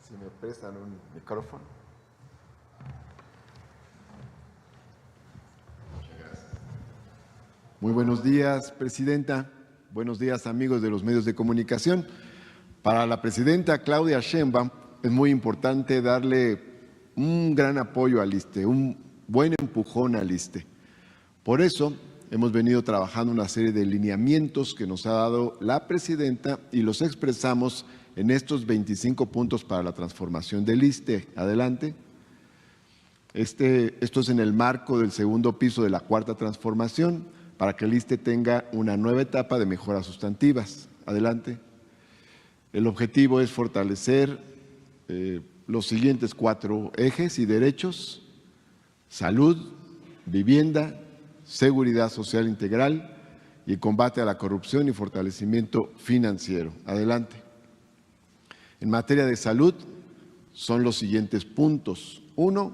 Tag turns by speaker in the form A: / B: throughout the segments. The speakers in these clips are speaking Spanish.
A: Si me prestan un micrófono. Muchas gracias. Muy buenos días, Presidenta. Buenos días, amigos de los medios de comunicación. Para la Presidenta Claudia Sheinbaum es muy importante darle un gran apoyo al ISSSTE, un buen empujón al ISSSTE. Por eso hemos venido trabajando una serie de lineamientos que nos ha dado la Presidenta y los expresamos en estos 25 puntos para la transformación del ISSSTE. Adelante. Esto es en el marco del segundo piso de la cuarta transformación para que el ISSSTE tenga una nueva etapa de mejoras sustantivas. Adelante. El objetivo es fortalecer los siguientes 4 ejes y derechos: salud, vivienda, seguridad social integral y combate a la corrupción y fortalecimiento financiero. Adelante. En materia de salud son los siguientes puntos. 1,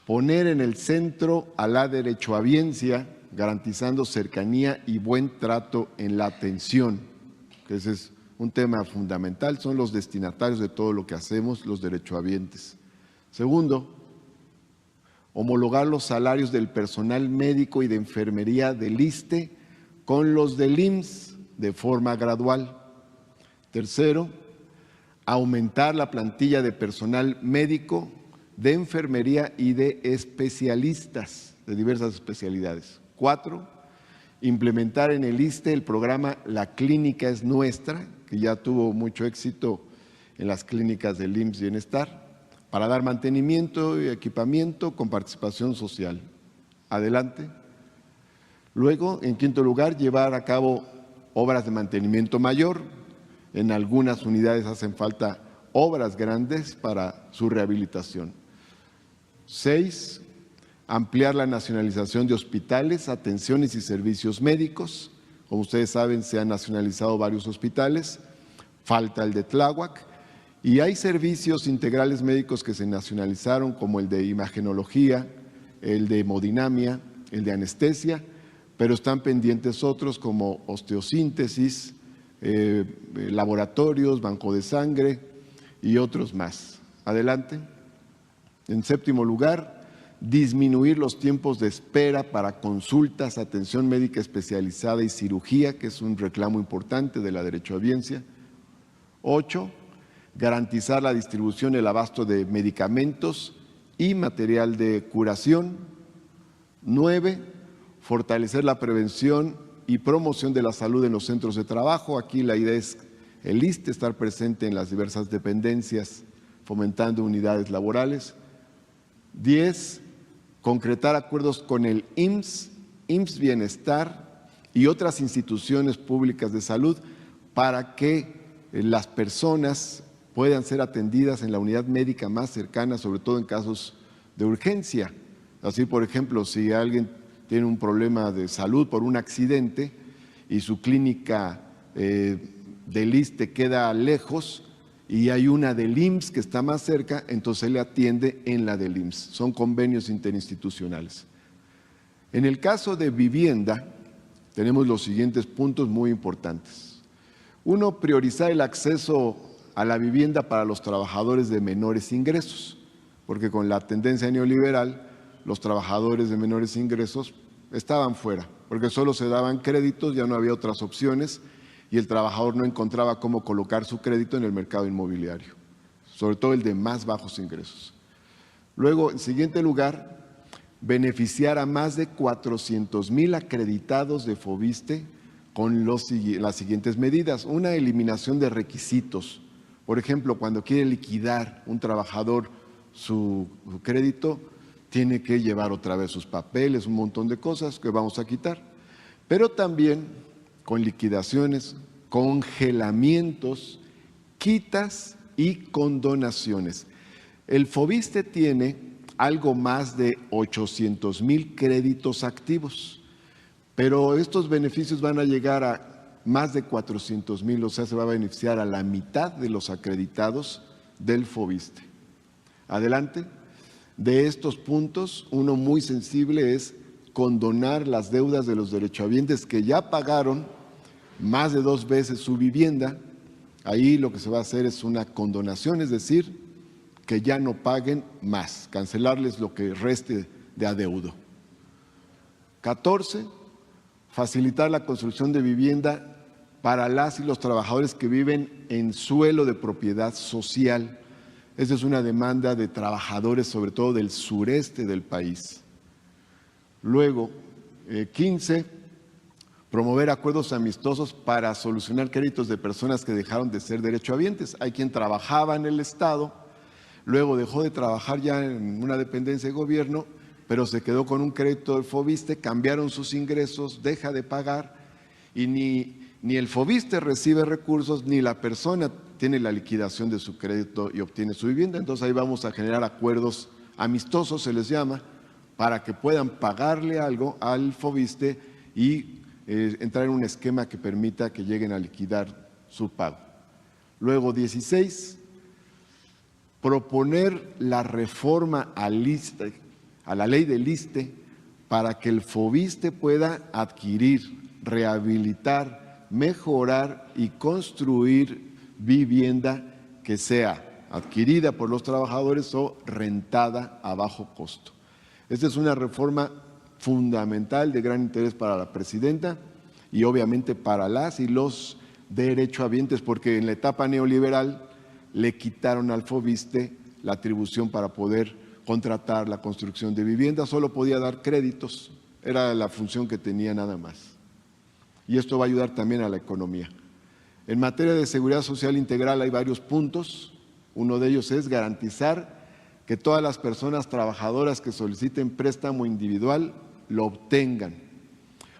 A: poner en el centro a la derechohabiencia, garantizando cercanía y buen trato en la atención. Ese es un tema fundamental, son los destinatarios de todo lo que hacemos, los derechohabientes. 2, homologar los salarios del personal médico y de enfermería del ISSSTE con los del IMSS de forma gradual. 3, aumentar la plantilla de personal médico, de enfermería y de especialistas de diversas especialidades. 4, implementar en el ISSSTE el programa La Clínica es Nuestra, que ya tuvo mucho éxito en las clínicas del IMSS Bienestar, para dar mantenimiento y equipamiento con participación social. Adelante. Luego, en 5º lugar, llevar a cabo obras de mantenimiento mayor. En algunas unidades hacen falta obras grandes para su rehabilitación. 6, ampliar la nacionalización de hospitales, atenciones y servicios médicos. Como ustedes saben, se han nacionalizado varios hospitales, falta el de Tláhuac, y hay servicios integrales médicos que se nacionalizaron, como el de imagenología, el de hemodinamia, el de anestesia, pero están pendientes otros como osteosíntesis, laboratorios, banco de sangre y otros más. Adelante. En 7º lugar, disminuir los tiempos de espera para consultas, atención médica especializada y cirugía, que es un reclamo importante de la derechohabiencia. 8, garantizar la distribución y el abasto de medicamentos y material de curación. 9, fortalecer la prevención y promoción de la salud en los centros de trabajo. Aquí la idea es el ISSSTE estar presente en las diversas dependencias, fomentando unidades laborales. 10, concretar acuerdos con el IMSS, IMSS Bienestar y otras instituciones públicas de salud para que las personas puedan ser atendidas en la unidad médica más cercana, sobre todo en casos de urgencia. Así, por ejemplo, si alguien tiene un problema de salud por un accidente y su clínica del ISSSTE queda lejos y hay una del IMSS que está más cerca, entonces le atiende en la del IMSS. Son convenios interinstitucionales. En el caso de vivienda, tenemos los siguientes puntos muy importantes. 1, priorizar el acceso a la vivienda para los trabajadores de menores ingresos, porque con la tendencia neoliberal, los trabajadores de menores ingresos estaban fuera, porque solo se daban créditos, ya no había otras opciones y el trabajador no encontraba cómo colocar su crédito en el mercado inmobiliario, sobre todo el de más bajos ingresos. Luego, en siguiente lugar, beneficiar a más de 400,000 acreditados de FOVISSSTE con las siguientes medidas. 1, eliminación de requisitos. Por ejemplo, cuando quiere liquidar un trabajador su crédito, tiene que llevar otra vez sus papeles, un montón de cosas que vamos a quitar. Pero también con liquidaciones, congelamientos, quitas y condonaciones. El FOVISSSTE tiene algo más de 800,000 créditos activos, pero estos beneficios van a llegar a más de 400,000, o sea, se va a beneficiar a la mitad de los acreditados del FOVISSSTE. Adelante. De estos puntos, uno muy sensible es condonar las deudas de los derechohabientes que ya pagaron más de 2 veces su vivienda Ahí lo que se va a hacer es una condonación, es decir, que ya no paguen más, cancelarles lo que reste de adeudo. 14, facilitar la construcción de vivienda para las y los trabajadores que viven en suelo de propiedad social. Esa es una demanda de trabajadores, sobre todo del sureste del país. Luego, 15, promover acuerdos amistosos para solucionar créditos de personas que dejaron de ser derechohabientes. Hay quien trabajaba en el Estado, luego dejó de trabajar ya en una dependencia de gobierno, pero se quedó con un crédito del Fobiste, cambiaron sus ingresos, deja de pagar y ni el Fobiste recibe recursos, ni la persona tiene la liquidación de su crédito y obtiene su vivienda. Entonces ahí vamos a generar acuerdos amistosos, se les llama, para que puedan pagarle algo al Fobiste y entrar en un esquema que permita que lleguen a liquidar su pago. Luego, 16, proponer la reforma a la ley del ISSSTE para que el Fobiste pueda adquirir, rehabilitar, mejorar y construir vivienda que sea adquirida por los trabajadores o rentada a bajo costo. Esta es una reforma fundamental de gran interés para la presidenta y obviamente para las y los derechohabientes, porque en la etapa neoliberal le quitaron al Fobiste la atribución para poder contratar la construcción de viviendas, solo podía dar créditos, era la función que tenía nada más. Y esto va a ayudar también a la economía. En materia de seguridad social integral hay varios puntos. Uno de ellos es garantizar que todas las personas trabajadoras que soliciten préstamo individual lo obtengan.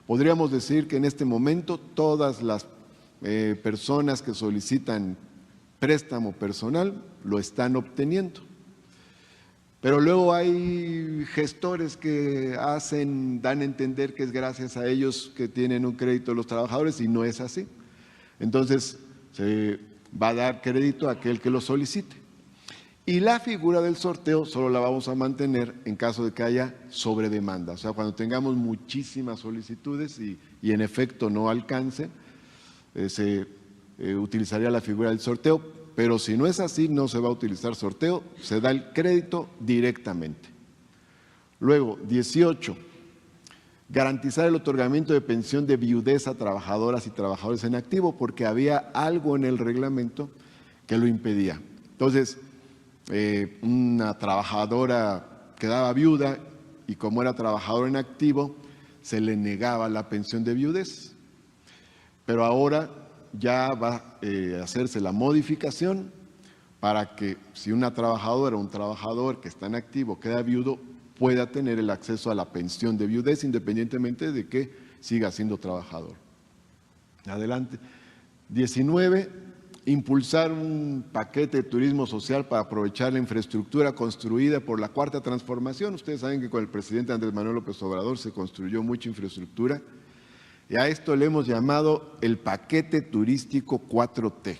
A: Podríamos decir que en este momento todas las personas que solicitan préstamo personal lo están obteniendo. Pero luego hay gestores que dan a entender que es gracias a ellos que tienen un crédito los trabajadores y no es así. Entonces se va a dar crédito a aquel que lo solicite. Y la figura del sorteo solo la vamos a mantener en caso de que haya sobredemanda. O sea, cuando tengamos muchísimas solicitudes y en efecto no alcance, se utilizaría la figura del sorteo, pero si no es así, no se va a utilizar sorteo, se da el crédito directamente. Luego, 18, garantizar el otorgamiento de pensión de viudez a trabajadoras y trabajadores en activo, porque había algo en el reglamento que lo impedía. Entonces, una trabajadora quedaba viuda y como era trabajador en activo, se le negaba la pensión de viudez. Pero ahora ya va a hacerse la modificación para que si una trabajadora o un trabajador que está en activo queda viudo, pueda tener el acceso a la pensión de viudez independientemente de que siga siendo trabajador. Adelante. 19, impulsar un paquete de turismo social para aprovechar la infraestructura construida por la Cuarta Transformación. Ustedes saben que con el presidente Andrés Manuel López Obrador se construyó mucha infraestructura y a esto le hemos llamado el paquete turístico 4T.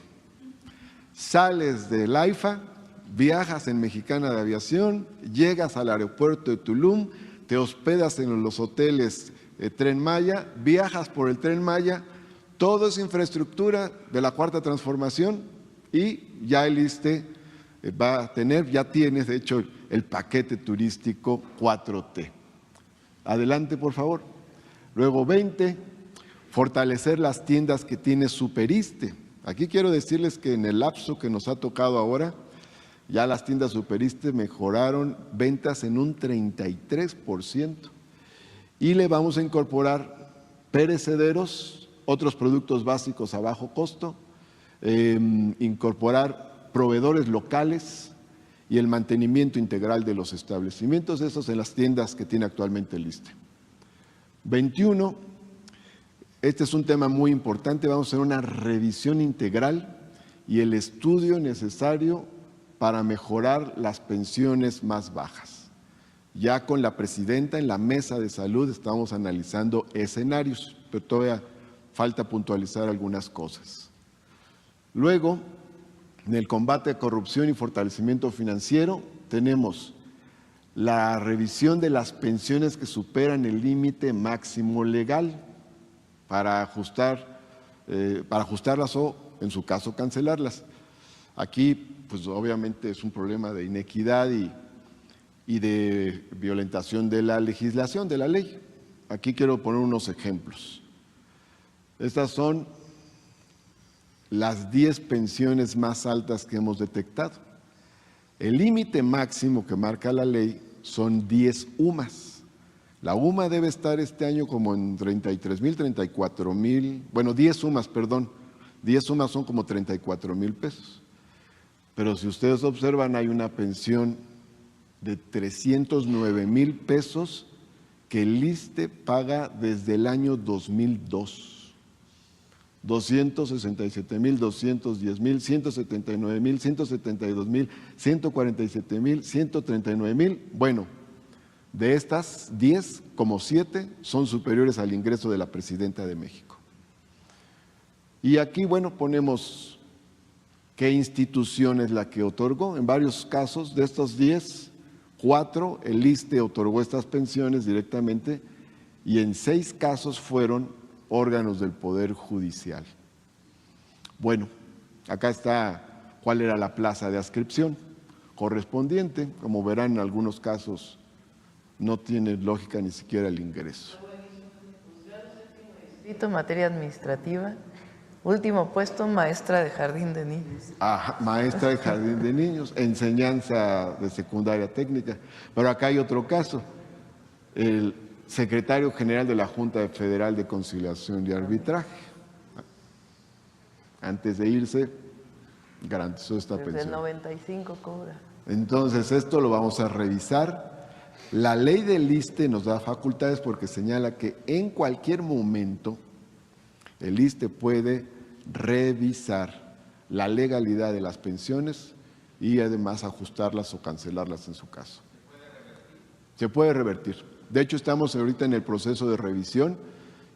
A: Sales del AIFA, viajas en Mexicana de Aviación, llegas al aeropuerto de Tulum, te hospedas en los hoteles Tren Maya, viajas por el Tren Maya, todo es infraestructura de la Cuarta Transformación y ya el ISSSTE va a tener, ya tienes de hecho el paquete turístico 4T. Adelante, por favor. Luego 20, fortalecer las tiendas que tiene Superiste. Aquí quiero decirles que en el lapso que nos ha tocado ahora, ya las tiendas Superiste mejoraron ventas en un 33% y le vamos a incorporar perecederos, otros productos básicos a bajo costo, incorporar proveedores locales y el mantenimiento integral de los establecimientos, esos en las tiendas que tiene actualmente el ISSSTE. 21, este es un tema muy importante, vamos a hacer una revisión integral y el estudio necesario para mejorar las pensiones más bajas. Ya con la presidenta en la mesa de salud estamos analizando escenarios, pero todavía falta puntualizar algunas cosas. Luego, en el combate a corrupción y fortalecimiento financiero, tenemos la revisión de las pensiones que superan el límite máximo legal para ajustarlas o en su caso cancelarlas. Aquí, pues obviamente es un problema de inequidad y de violentación de la legislación, de la ley. Aquí quiero poner unos ejemplos. Estas son las 10 pensiones más altas que hemos detectado. El límite máximo que marca la ley son 10 UMAS. La UMA debe estar este año como en 33,000, 34,000, bueno, 10 UMAS, perdón. 10 UMAS son como 34,000 pesos. Pero si ustedes observan, hay una pensión de 309,000 pesos que el ISSSTE paga desde el año 2002. 267,000, 210,000, 179,000, 172,000, 147,000, 139,000. Bueno, de estas 10, como 7 son superiores al ingreso de la Presidenta de México. Y aquí, bueno, ponemos qué institución es la que otorgó. En varios casos de estos 10, 4, el ISSSTE otorgó estas pensiones directamente y en 6 casos fueron órganos del Poder Judicial. Bueno, acá está cuál era la plaza de adscripción correspondiente. Como verán, en algunos casos no tiene lógica ni siquiera el ingreso.
B: Materia administrativa. Último puesto, maestra de jardín de niños.
A: Ajá, maestra de jardín de niños, enseñanza de secundaria técnica. Pero acá hay otro caso. El secretario general de la Junta Federal de Conciliación y Arbitraje. Antes de irse, garantizó esta pensión.
B: Desde el 95 cobra.
A: Entonces, esto lo vamos a revisar. La ley del ISSSTE nos da facultades porque señala que en cualquier momento el ISSSTE puede revisar la legalidad de las pensiones y además ajustarlas o cancelarlas en su caso. Se puede revertir. De hecho, estamos ahorita en el proceso de revisión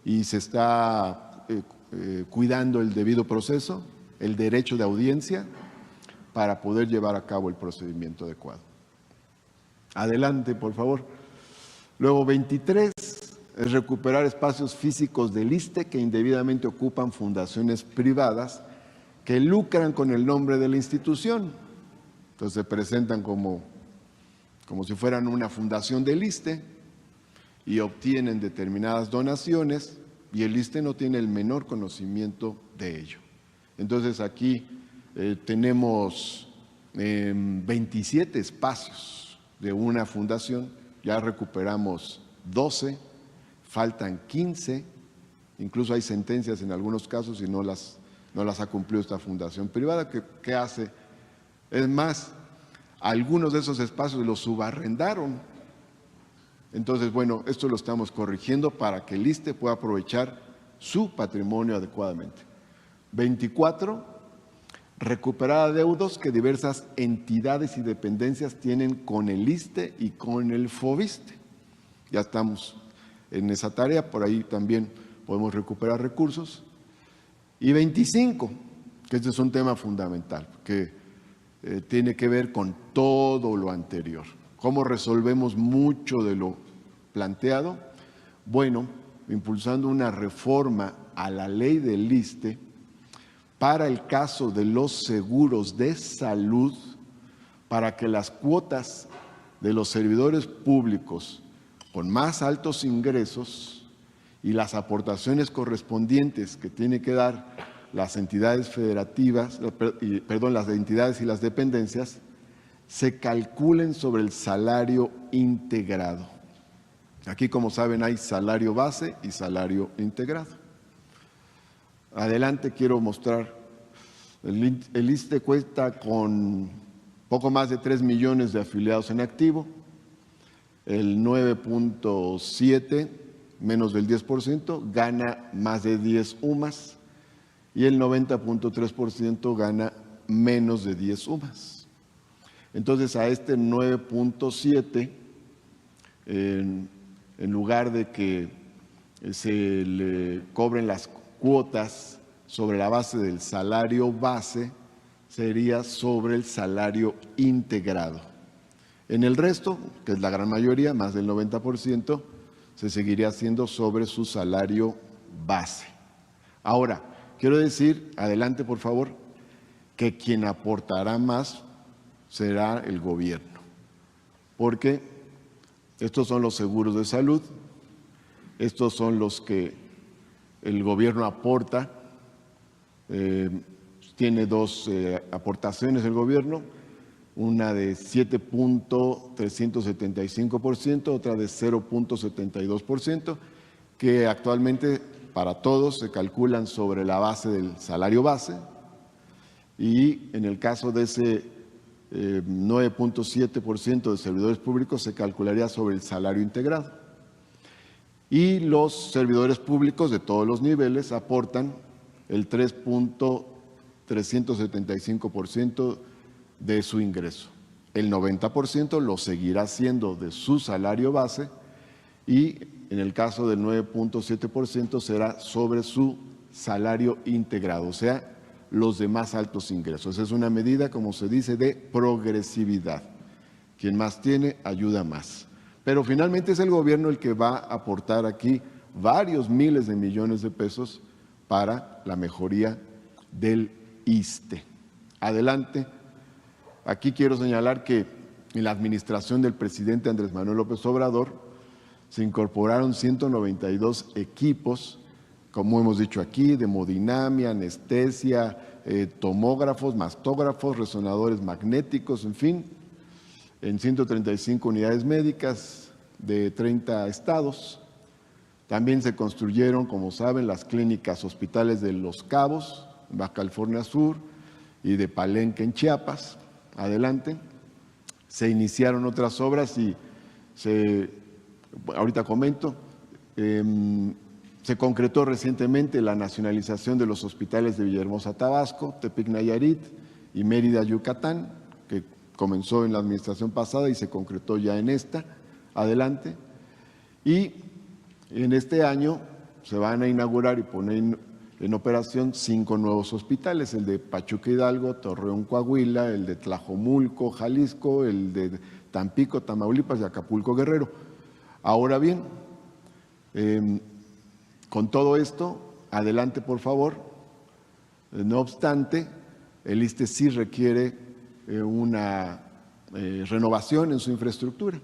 A: y se está cuidando el debido proceso, el derecho de audiencia, para poder llevar a cabo el procedimiento adecuado. Adelante, por favor. Luego, 23, es recuperar espacios físicos del ISSSTE que indebidamente ocupan fundaciones privadas que lucran con el nombre de la institución. Entonces se presentan como si fueran una fundación del ISSSTE y obtienen determinadas donaciones y el ISSSTE no tiene el menor conocimiento de ello. Entonces aquí tenemos 27 espacios de una fundación, ya recuperamos 12, faltan 15, incluso hay sentencias en algunos casos y no las ha cumplido esta fundación privada. ¿Qué hace? Es más, algunos de esos espacios los subarrendaron. Entonces, bueno, esto lo estamos corrigiendo para que el ISSSTE pueda aprovechar su patrimonio adecuadamente. 24, recuperar adeudos que diversas entidades y dependencias tienen con el ISSSTE y con el FOBISSSTE. Ya estamos en esa tarea, por ahí también podemos recuperar recursos. Y 25, que este es un tema fundamental, que tiene que ver con todo lo anterior. ¿Cómo resolvemos mucho de lo planteado? Bueno, impulsando una reforma a la ley del ISSSTE para el caso de los seguros de salud, para que las cuotas de los servidores públicos con más altos ingresos y las aportaciones correspondientes que tiene que dar las entidades federativas, las entidades y las dependencias, se calculen sobre el salario integrado. Aquí, como saben, hay salario base y salario integrado. Adelante, quiero mostrar. El ISSSTE cuenta con poco más de 3 millones de afiliados en activo, el 9.7, menos del 10%, gana más de 10 UMAS y el 90.3% gana menos de 10 UMAS. Entonces, a este 9.7, en lugar de que se le cobren las cuotas sobre la base del salario base, sería sobre el salario integrado. En el resto, que es la gran mayoría, más del 90%, se seguiría haciendo sobre su salario base. Ahora, quiero decir, adelante por favor, que quien aportará más será el gobierno, porque estos son los seguros de salud, estos son los que el gobierno aporta, tiene dos aportaciones el gobierno, una de 7.375%, otra de 0.72%, que actualmente para todos se calculan sobre la base del salario base, y en el caso de ese 9.7% de servidores públicos se calcularía sobre el salario integrado. Y los servidores públicos de todos los niveles aportan el 3.375% de su ingreso. El 90% lo seguirá siendo de su salario base y en el caso del 9.7% será sobre su salario integrado, o sea, los de más altos ingresos. Es una medida, como se dice, de progresividad. Quien más tiene, ayuda más. Pero finalmente es el gobierno el que va a aportar aquí varios miles de millones de pesos para la mejoría del ISSSTE. Adelante. Aquí quiero señalar que en la administración del presidente Andrés Manuel López Obrador se incorporaron 192 equipos, como hemos dicho aquí, de hemodinamia, anestesia, tomógrafos, mastógrafos, resonadores magnéticos, en fin, en 135 unidades médicas de 30 estados. También se construyeron, como saben, las clínicas hospitales de Los Cabos, en Baja California Sur, y de Palenque, en Chiapas. Adelante. Se iniciaron otras obras y ahorita comento, se concretó recientemente la nacionalización de los hospitales de Villahermosa, Tabasco, Tepic, Nayarit y Mérida, Yucatán, que comenzó en la administración pasada y se concretó ya en esta. Adelante. Y en este año se van a inaugurar y poner en operación 5 nuevos hospitales, el de Pachuca, Hidalgo, Torreón, Coahuila, el de Tlajomulco, Jalisco, el de Tampico, Tamaulipas y Acapulco, Guerrero. Ahora bien, con todo esto, adelante por favor. No obstante, el ISSSTE sí requiere una renovación en su infraestructura.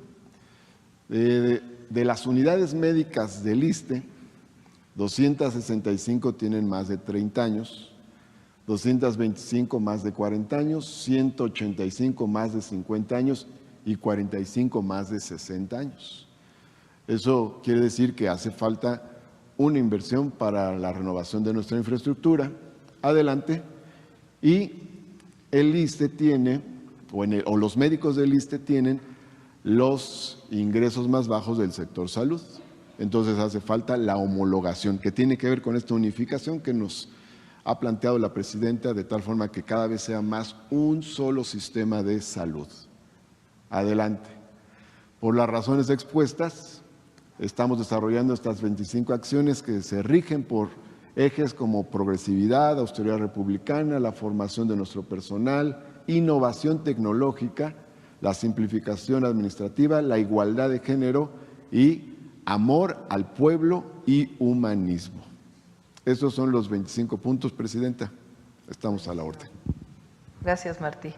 A: De las unidades médicas del ISSSTE, 265 tienen más de 30 años, 225 más de 40 años, 185 más de 50 años y 45 más de 60 años. Eso quiere decir que hace falta una inversión para la renovación de nuestra infraestructura. Adelante. Y el ISSSTE tiene, o los médicos del ISSSTE tienen los ingresos más bajos del sector salud. Entonces hace falta la homologación, que tiene que ver con esta unificación que nos ha planteado la presidenta, de tal forma que cada vez sea más un solo sistema de salud. Adelante. Por las razones expuestas, estamos desarrollando estas 25 acciones que se rigen por ejes como progresividad, austeridad republicana, la formación de nuestro personal, innovación tecnológica, la simplificación administrativa, la igualdad de género y amor al pueblo y humanismo. Esos son los 25 puntos, Presidenta. Estamos a la orden.
B: Gracias, Martí.